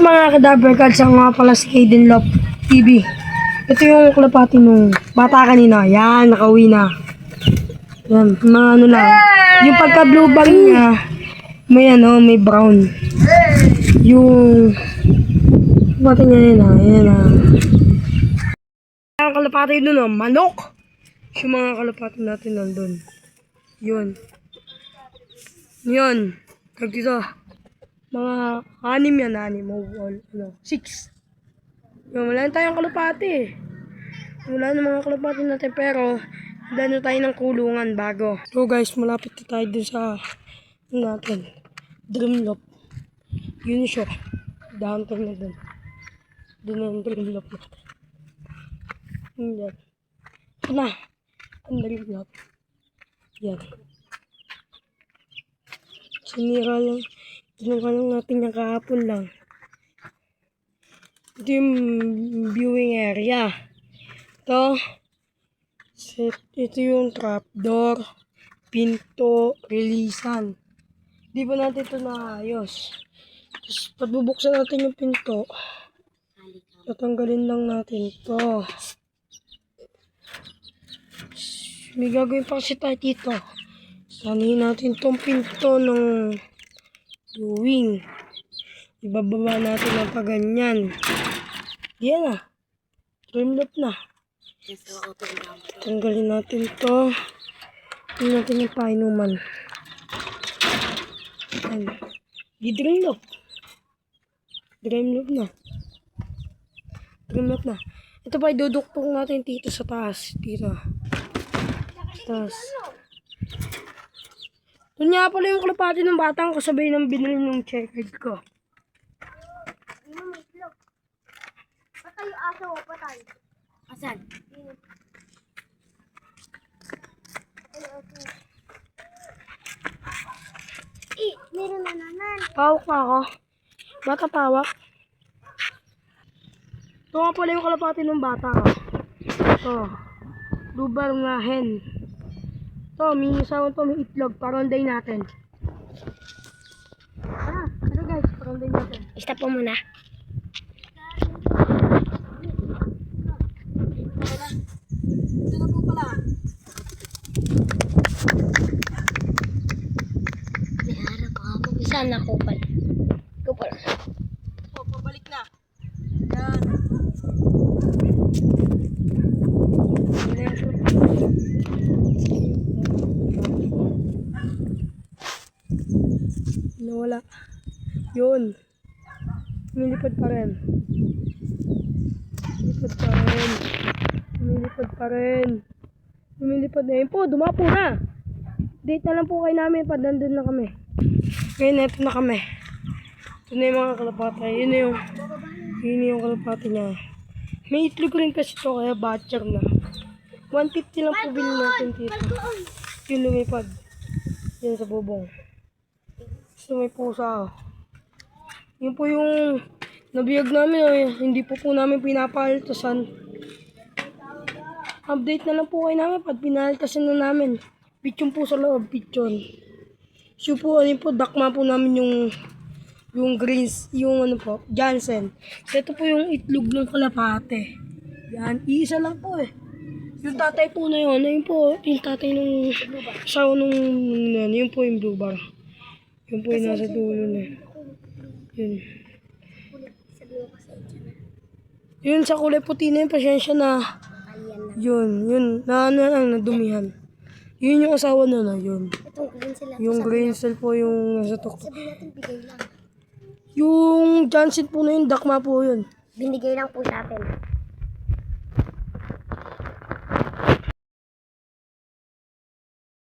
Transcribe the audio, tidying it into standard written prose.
Mga kadaver cards, ang mga pala si Kaden Love TV. Ito yung kalapati nung bata kanina. Yan, nakauwi na. Yan, mga ano lang. Yung pagka blue bag niya, may ano, may brown. Yung bata niya yun yan Ang kalapati dun manok. Yung mga kalapati natin nandun. Yun. Kag dito. Mga 6 yan, 6. Yung, wala na tayong kalapati. Wala na mga kalapati natin, pero dano tayo ng kulungan bago. So guys, malapit na tayo dun sa natin. Dreamlock. Yun siya. Downtown na dun. Dun na yung Dreamlock natin. Yan. Ito na. Ang Dreamlock. Yan. Sinira lang. Kinuha lang natin yung kahapon lang. Ito yung viewing area. Ito yung trapdoor, pinto, releasan. Di ba natin ito naayos? Tapos pag bubuksan natin yung pinto, tatanggalin lang natin ito. May gagawin pa kasi tayo dito. Sanayin natin itong pinto ng viewing. Ibababa natin ang paganyan. Yan na. Dreamlock na. Tanggalin natin to. Tingnan natin yung painuman. Dreamlock. Dreamlock na. Dreamlock na. Ito pa idudukpong natin dito sa taas. Dito. Sa taas. Doon nga pala yung kalapati ng batang kasabay ng binili ng checkered ko. Patay yung aso, patay. Asan? Meron na naman. Pawak pa ako. Bata pawak. Ito nga pala yung kalapati ng bata ko. Ito. Lubar nga hen. Ito, may isawang to, may itlog. Paronday natin. Ano guys, paronday natin. Stop po muna. Ito na po pala. May harap ako. Saan na kupal? Kupal. O, pabalik na. Yan. Nawala. Yun. Lumilipad pa rin. Lumilipad na yun po. Dumapo na. Date na lang po kayo namin. Nandun na kami. Ngayon, eto na kami. Ito na yung mga kalapati. Yun yung kalapati niya. May itlog rin kasi ito, kaya batcher na. 150 lang po bilhin natin dito. Yung lumipad. Yan sa bubong. So may pusa. Yun po yung nabiyag namin. Hindi po namin pinapaltasan. Update na lang po kayo namin pag pinaltasan na namin. Pichon po sa loob, pichon. So po, dakma po namin yung greens, yung Jansen. So ito po yung itlog ng kalapate. Yan, iisa lang po eh. Yung tatay po na yun, ayun po, yung tatay nung asawa nung yun po yung blue bar. Yun po yung nasa dulo na. Yun. Yun sa kulay puti na yun, pasensya na. Yun, nadumihan. Yun yung asawa na yun. Yung green cell po yung nasa tok. Sabihin natin, bigay lang. Yung Jansen po na yun, dakma po yun. Binigay lang po sa atin.